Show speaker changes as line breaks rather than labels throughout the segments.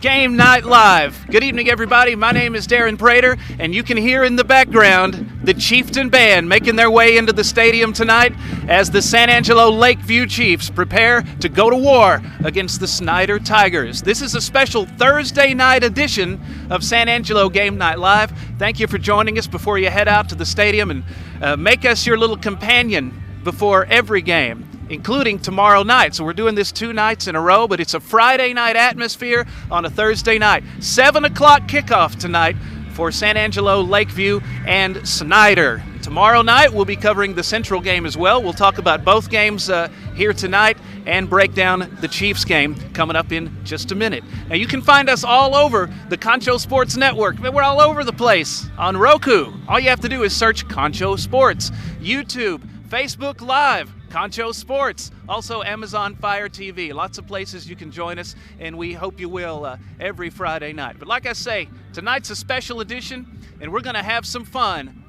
Game Night Live. Good evening, everybody. My name is Darren Prater, and you can hear in the background the Chieftain Band making their way into the stadium tonight as the San Angelo Lakeview Chiefs prepare to go to war against the Snyder Tigers. This is a special Thursday night edition of San Angelo Game Night Live. Thank you for joining us before you head out to the stadium and make us your little companion before every game, including tomorrow night. So we're doing this 2 nights in a row, but it's a Friday night atmosphere on a Thursday night. 7 o'clock kickoff tonight for San Angelo, Lakeview, and Snyder. Tomorrow night we'll be covering the Central game as well. We'll talk about both games here tonight and break down the Chiefs game coming up in just a minute. Now you can find us all over the Concho Sports Network. We're all over the place on Roku. All you have to do is search Concho Sports, YouTube, Facebook Live, Concho Sports, also Amazon Fire TV. Lots of places you can join us, and we hope you will every Friday night. But like I say, tonight's a special edition, and we're going to have some fun.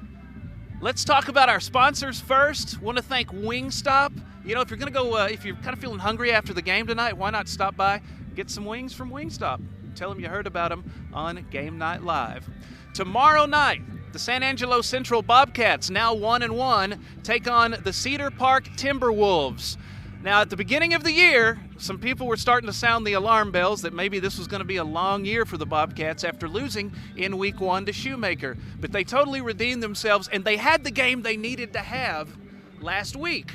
Let's talk about our sponsors first. Want to thank Wingstop. You know, if you're going to go, if you're kind of feeling hungry after the game tonight, why not stop by, get some wings from Wingstop. Tell them you heard about them on Game Night Live. Tomorrow night, the San Angelo Central Bobcats, now 1-1, take on the Cedar Park Timberwolves. Now, at the beginning of the year, some people were starting to sound the alarm bells that maybe this was going to be a long year for the Bobcats after losing in Week 1 to Shoemaker. But they totally redeemed themselves, and they had the game they needed to have last week.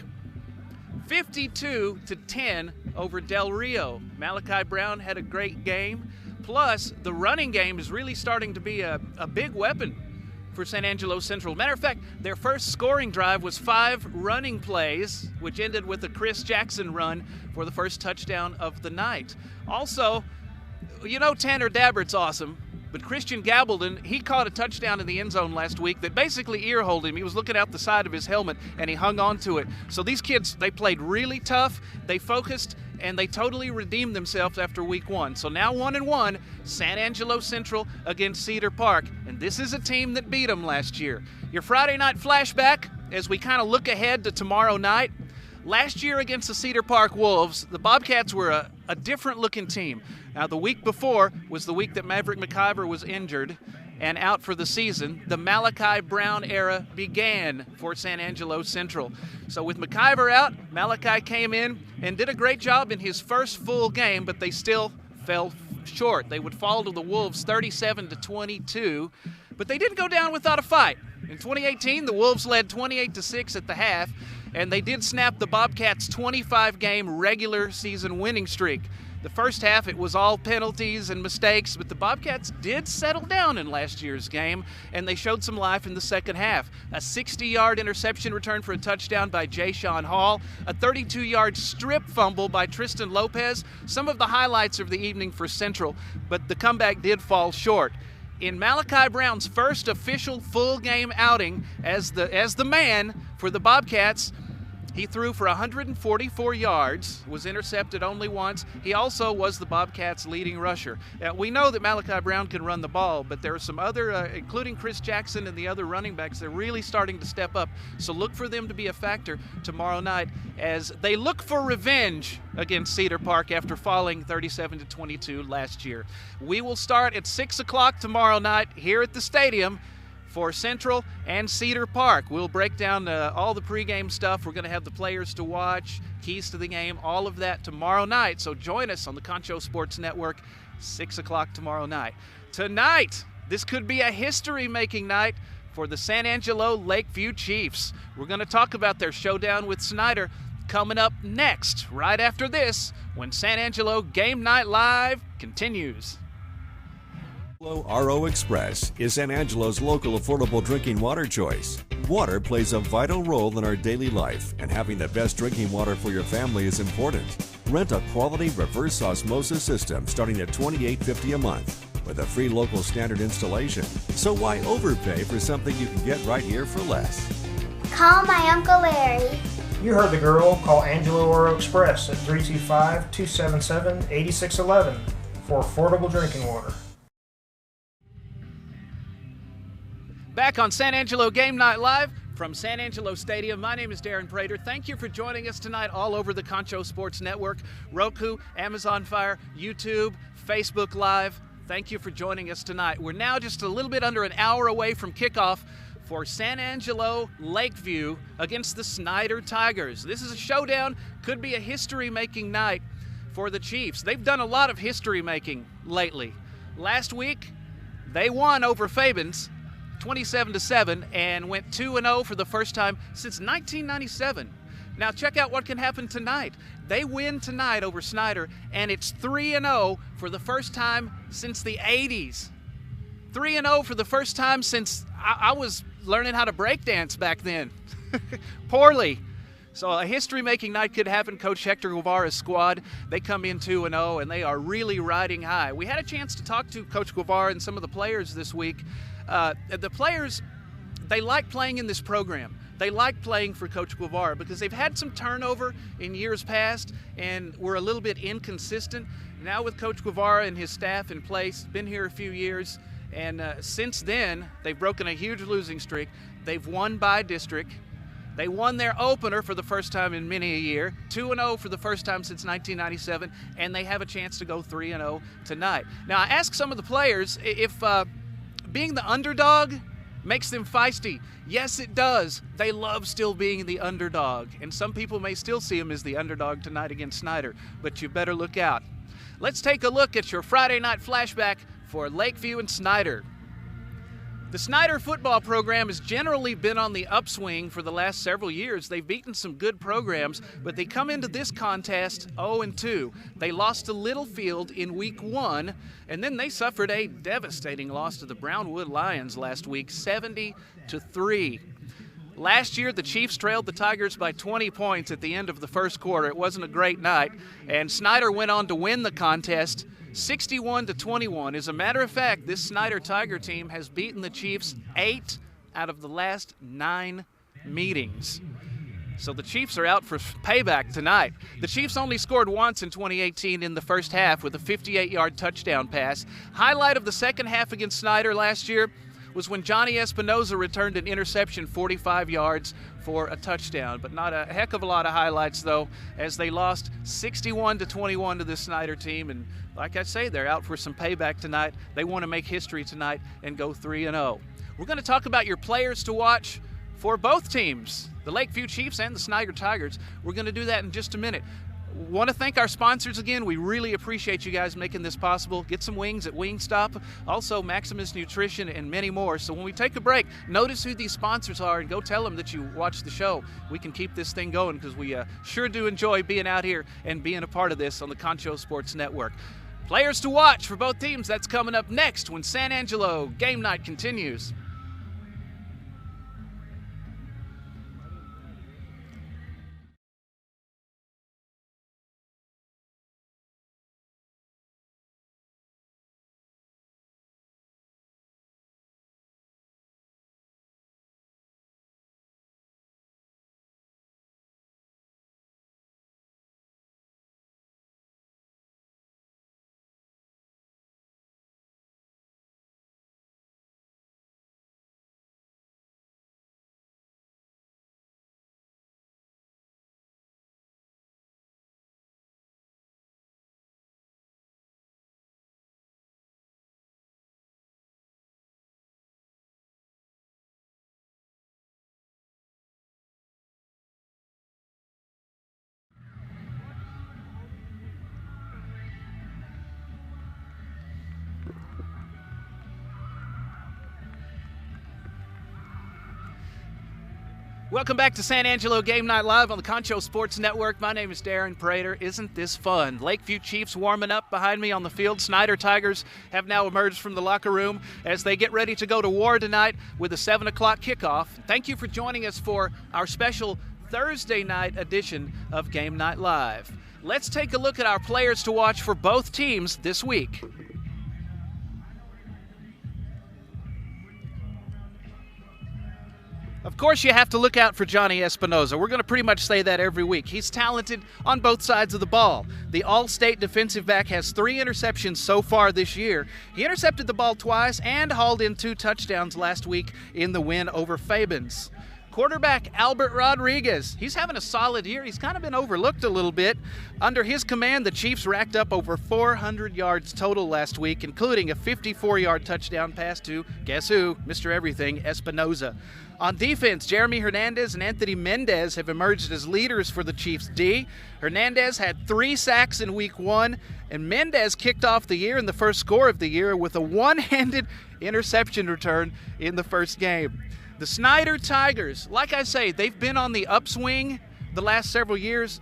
52-10 over Del Rio. Malachi Brown had a great game. Plus, the running game is really starting to be a big weapon for San Angelo Central. Matter of fact, their first scoring drive was 5 running plays, which ended with a Chris Jackson run for the first touchdown of the night. Also, you know Tanner Dabbert's awesome, but Christian Gabaldon, he caught a touchdown in the end zone last week that basically ear-holed him. He was looking out the side of his helmet, and he hung on to it. So these kids, they played really tough, they focused, and they totally redeemed themselves after Week 1. So now 1-1, San Angelo Central against Cedar Park. And this is a team that beat them last year. Your Friday night flashback, as we kind of look ahead to tomorrow night. Last year against the Cedar Park Wolves, the Bobcats were a different-looking team. Now, the week before was the week that Maverick McIver was injured and out for the season. The Malachi Brown era began for San Angelo Central. So with McIver out, Malachi came in and did a great job in his first full game, but they still fell short. They would fall to the Wolves 37-22, but they didn't go down without a fight. In 2018, the Wolves led 28-6 at the half, and they did snap the Bobcats' 25-game regular season winning streak. The first half, it was all penalties and mistakes, but the Bobcats did settle down in last year's game, and they showed some life in the second half. A 60-yard interception return for a touchdown by Jay Sean Hall, a 32-yard strip fumble by Tristan Lopez, some of the highlights of the evening for Central, but the comeback did fall short. In Malachi Brown's first official full game outing as the man for the Bobcats, he threw for 144 yards, was intercepted only once. He also was the Bobcats' leading rusher. We know that Malachi Brown can run the ball, but there are some other, including Chris Jackson and the other running backs, they're really starting to step up. So look for them to be a factor tomorrow night as they look for revenge against Cedar Park after falling 37-22 last year. We will start at 6 o'clock tomorrow night here at the stadium for Central and Cedar Park. We'll break down all the pregame stuff. We're going to have the players to watch, keys to the game, all of that tomorrow night. So join us on the Concho Sports Network, 6 o'clock tomorrow night. Tonight, this could be a history-making night for the San Angelo Lakeview Chiefs. We're going to talk about their showdown with Snyder coming up next, right after this, when San Angelo Game Night Live continues.
RO Express is San Angelo's local affordable drinking water choice. Water plays a vital role in our daily life, and having the best drinking water for your family is important. Rent a quality reverse osmosis system starting at $28.50 a month with a free local standard installation. So why overpay for something you can get right here for less?
Call my Uncle Larry.
You heard the girl. Call Angelo RO Express at 325-277-8611 for affordable drinking water.
Back on San Angelo Game Night Live From San Angelo Stadium, my name is Darren Prater. Thank you for joining us tonight all over the Concho Sports Network, Roku, Amazon Fire, YouTube, Facebook Live. Thank you for joining us tonight. We're now just a little bit under an hour away from kickoff for San Angelo Lakeview against the Snyder Tigers. This is a showdown, could be a history-making night for the Chiefs. They've done a lot of history-making lately. Last week, they won over Fabens 27-7 and went 2-0 for the first time since 1997. Now check out what can happen tonight. They win tonight over Snyder, and it's 3-0 for the first time since the 80s. 3-0 for the first time since I was learning how to break dance back then. Poorly. So a history-making night could happen. Coach Hector Guevara's squad, they come in 2-0, and they are really riding high. We had a chance to talk to Coach Guevara and some of the players this week. The players, they like playing in this program. They like playing for Coach Guevara because they've had some turnover in years past and were a little bit inconsistent. Now with Coach Guevara and his staff in place, been here a few years, and since then, they've broken a huge losing streak. They've won by district. They won their opener for the first time in many a year, 2-0 for the first time since 1997, and they have a chance to go 3-0 tonight. Now, I asked some of the players if being the underdog makes them feisty. Yes, it does. They love still being the underdog, and some people may still see them as the underdog tonight against Snyder, but you better look out. Let's take a look at your Friday night flashback for Lakeview and Snyder. The Snyder football program has generally been on the upswing for the last several years. They've beaten some good programs, but they come into this contest 0-2. They lost to Littlefield in week 1, and then they suffered a devastating loss to the Brownwood Lions last week, 70-3. Last year, the Chiefs trailed the Tigers by 20 points at the end of the first quarter. It wasn't a great night, and Snyder went on to win the contest 61-21. As a matter of fact, this Snyder Tiger team has beaten the Chiefs 8 out of the last 9 meetings. So the Chiefs are out for payback tonight. The Chiefs only scored once in 2018 in the first half with a 58-yard touchdown pass. Highlight of the second half against Snyder last year was when Johnny Espinoza returned an interception 45 yards for a touchdown. But not a heck of a lot of highlights, though, as they lost 61-21 to this Snyder team. And like I say, they're out for some payback tonight. They want to make history tonight and go 3-0. We're going to talk about your players to watch for both teams, the Lakeview Chiefs and the Snyder Tigers. We're going to do that in just a minute. Want to thank our sponsors again. We really appreciate you guys making this possible. Get some wings at Wingstop, also Maximus Nutrition, and many more. So when we take a break, notice who these sponsors are and go tell them that you watch the show. We can keep this thing going because we sure do enjoy being out here and being a part of this on the Concho Sports Network. Players to watch for both teams, that's coming up next when San Angelo game night continues. Welcome back to San Angelo Game Night Live on the Concho Sports Network. My name is Darren Prater. Isn't this fun? Lakeview Chiefs warming up behind me on the field. Snyder Tigers have now emerged from the locker room as they get ready to go to war tonight with a 7 o'clock kickoff. Thank you for joining us for our special Thursday night edition of Game Night Live. Let's take a look at our players to watch for both teams this week. Of course, you have to look out for Johnny Espinoza. We're going to pretty much say that every week. He's talented on both sides of the ball. The All-State defensive back has 3 interceptions so far this year. He intercepted the ball twice and hauled in 2 touchdowns last week in the win over Fabens. Quarterback Albert Rodriguez, he's having a solid year. He's kind of been overlooked a little bit. Under his command, the Chiefs racked up over 400 yards total last week, including a 54-yard touchdown pass to, guess who, Mr. Everything, Espinoza. On defense, Jeremy Hernandez and Anthony Mendez have emerged as leaders for the Chiefs' D. Hernandez had 3 sacks in Week 1, and Mendez kicked off the year in the first score of the year with a one-handed interception return in the first game. The Snyder Tigers, like I say, they've been on the upswing the last several years.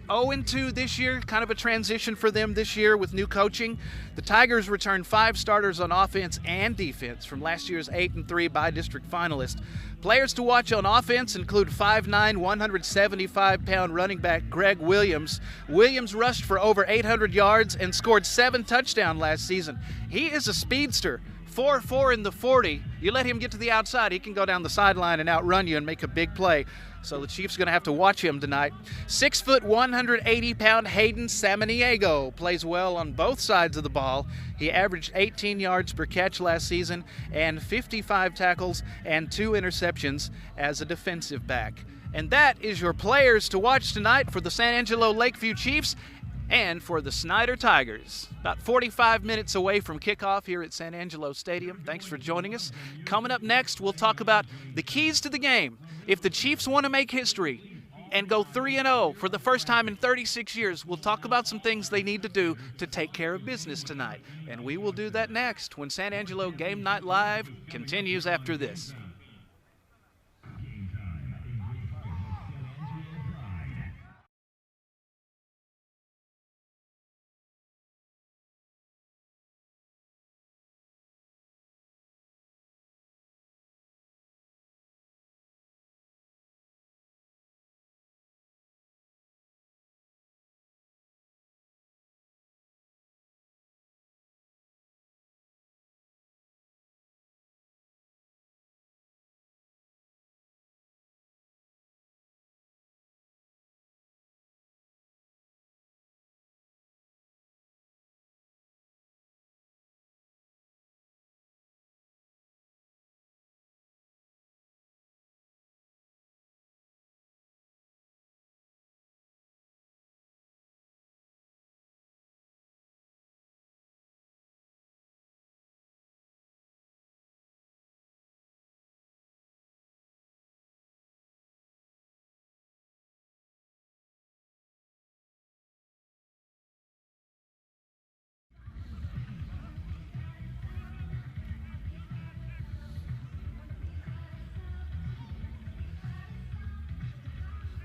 0-2 this year, kind of a transition for them this year with new coaching. The Tigers returned 5 starters on offense and defense from last year's 8-3 by-district finalist. Players to watch on offense include 5'9", 175-pound running back Greg Williams. Williams rushed for over 800 yards and scored 7 touchdowns last season. He is a speedster. 4.4 in the 40. You let him get to the outside, he can go down the sideline and outrun you and make a big play. So the Chiefs are going to have to watch him tonight. 6 foot, 180-pound Hayden Samaniego plays well on both sides of the ball. He averaged 18 yards per catch last season and 55 tackles and 2 interceptions as a defensive back. And that is your players to watch tonight for the San Angelo Lakeview Chiefs and for the Snyder Tigers. About 45 minutes away from kickoff here at San Angelo Stadium. Thanks for joining us. Coming up next, we'll talk about the keys to the game. If the Chiefs want to make history and go 3-0 for the first time in 36 years, we'll talk about some things they need to do to take care of business tonight. And we will do that next when San Angelo Game Night Live continues after this.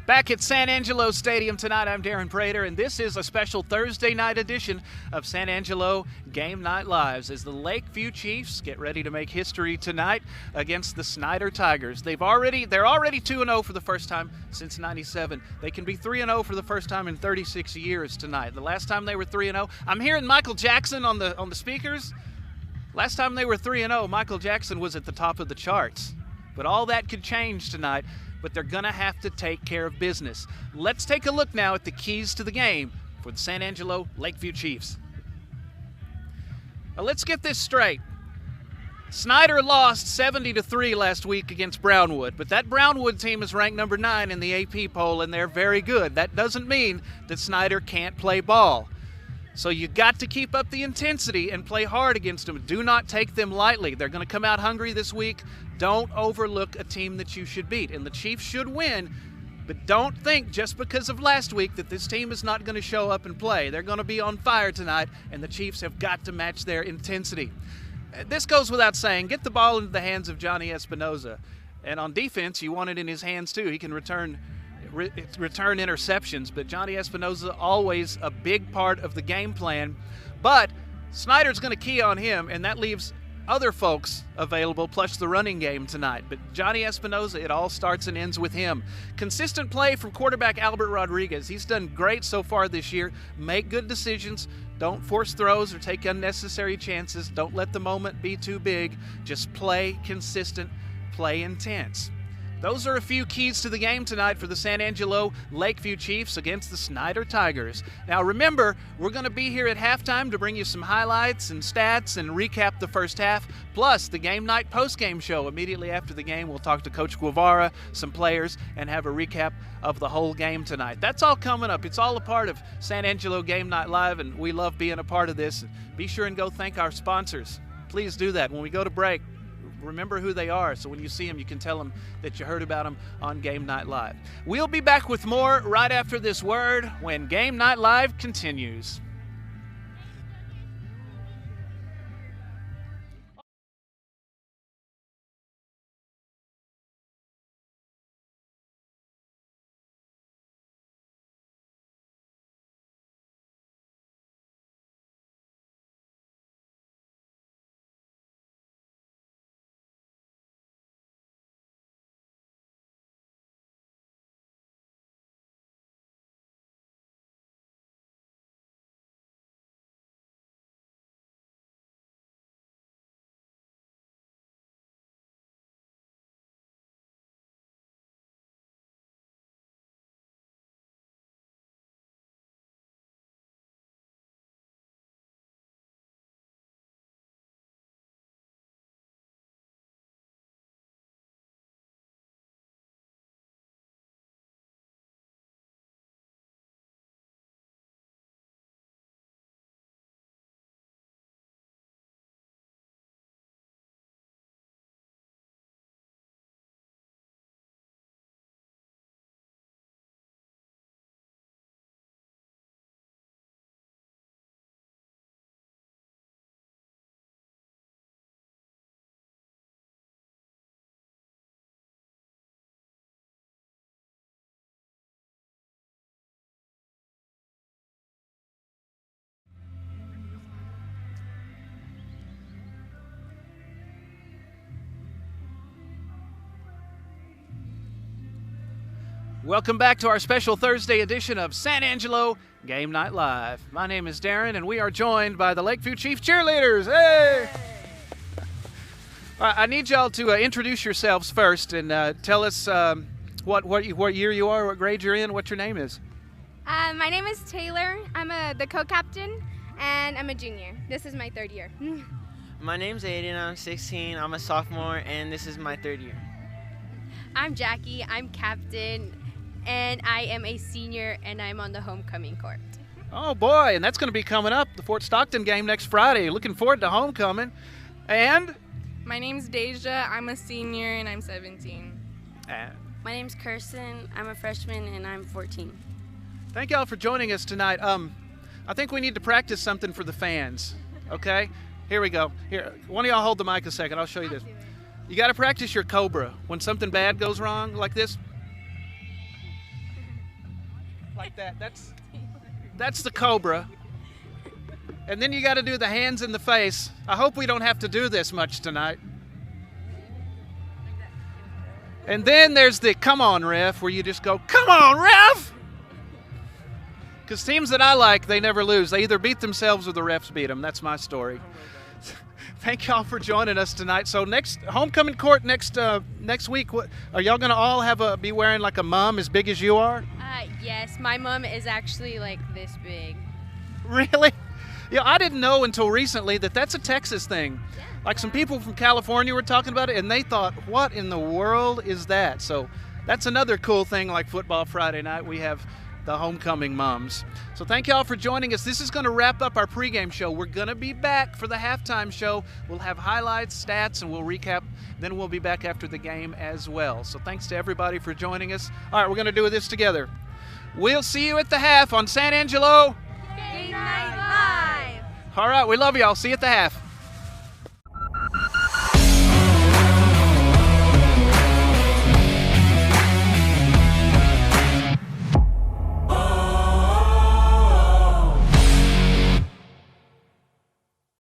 Back at San Angelo Stadium tonight, I'm Darren Prater, and this is a special Thursday night edition of San Angelo Game Night Lives as the Lakeview Chiefs get ready to make history tonight against the Snyder Tigers. They're already 2-0 for the first time since '97. They can be 3-0 for the first time in 36 years tonight. The last time they were 3-0, I'm hearing Michael Jackson on the speakers. Last time they were 3-0, Michael Jackson was at the top of the charts. But all that could change tonight. But they're going to have to take care of business. Let's take a look now at the keys to the game for the San Angelo Lakeview Chiefs. Now let's get this straight. Snyder lost 70-3 last week against Brownwood, but that Brownwood team is ranked number 9 in the AP poll, and they're very good. That doesn't mean that Snyder can't play ball. So you got to keep up the intensity and play hard against them. Do not take them lightly. They're going to come out hungry this week. Don't overlook a team that you should beat. And the Chiefs should win, but don't think just because of last week that this team is not going to show up and play. They're going to be on fire tonight, and the Chiefs have got to match their intensity. This goes without saying. Get the ball into the hands of Johnny Espinoza. And on defense, you want it in his hands too. He can return interceptions, but Johnny Espinoza always a big part of the game plan. But Snyder's going to key on him, and that leaves other folks available, plus the running game tonight. But Johnny Espinoza, it all starts and ends with him. Consistent play from quarterback Albert Rodriguez. He's done great so far this year. Make good decisions. Don't force throws or take unnecessary chances. Don't let the moment be too big. Just play consistent, play intense. Those are a few keys to the game tonight for the San Angelo Lakeview Chiefs against the Snyder Tigers. Now remember, we're going to be here at halftime to bring you some highlights and stats and recap the first half, plus the game night post-game show. Immediately after the game, we'll talk to Coach Guevara, some players, and have a recap of the whole game tonight. That's all coming up. It's all a part of San Angelo Game Night Live, and we love being a part of this. Be sure and go thank our sponsors. Please do that when we go to break. Remember who they are, so when you see them, you can tell them that you heard about them on Game Night Live. We'll be back with more right after this word when Game Night Live continues. Welcome back to our special Thursday edition of San Angelo Game Night Live. My name is Darren, and we are joined by the Lakeview Chief cheerleaders. Hey! All right, I need y'all to introduce yourselves first and tell us what year you are, what grade you're in, what your name is.
My name is Taylor. I'm the co-captain, and I'm a junior. This is my third year.
My name's Aiden. I'm 16. I'm a sophomore, and this is my third year.
I'm Jackie. I'm captain, and I am a senior, and I'm on the homecoming court.
Oh boy, and that's going to be coming up, the Fort Stockton game next Friday. Looking forward to homecoming. And
my name's Deja. I'm a senior, and I'm 17.
My name's Kirsten. I'm a freshman, and I'm 14.
Thank y'all for joining us tonight. I think we need to practice something for the fans. Okay, here we go. Here, one of y'all hold the mic a second. I'll show you this. You got to practice your cobra when something bad goes wrong, like this. Like that. That's the cobra. And then you got to do the hands in the face. I hope we don't have to do this much tonight. And then there's the come on ref, where you just go, come on ref! Because teams that I like, they never lose. They either beat themselves or the refs beat them. That's my story. Thank y'all for joining us tonight. So next homecoming court next week, what are y'all gonna all be wearing like a mum as big as you are?
Yes, my mom is actually like this big.
Really? Yeah, I didn't know until recently that that's a Texas thing. Yeah. Like some people from California were talking about it, and they thought, what in the world is that? So that's another cool thing, like Football Friday night, we have the homecoming mums. So thank y'all for joining us. This is going to wrap up our pregame show. We're going to be back for the halftime show. We'll have highlights, stats, and we'll recap. Then we'll be back after the game as well. So thanks to everybody for joining us. All right, we're going to do this together. We'll see you at the half on San Angelo
Game Night Live.
All right, we love y'all. See you at the half.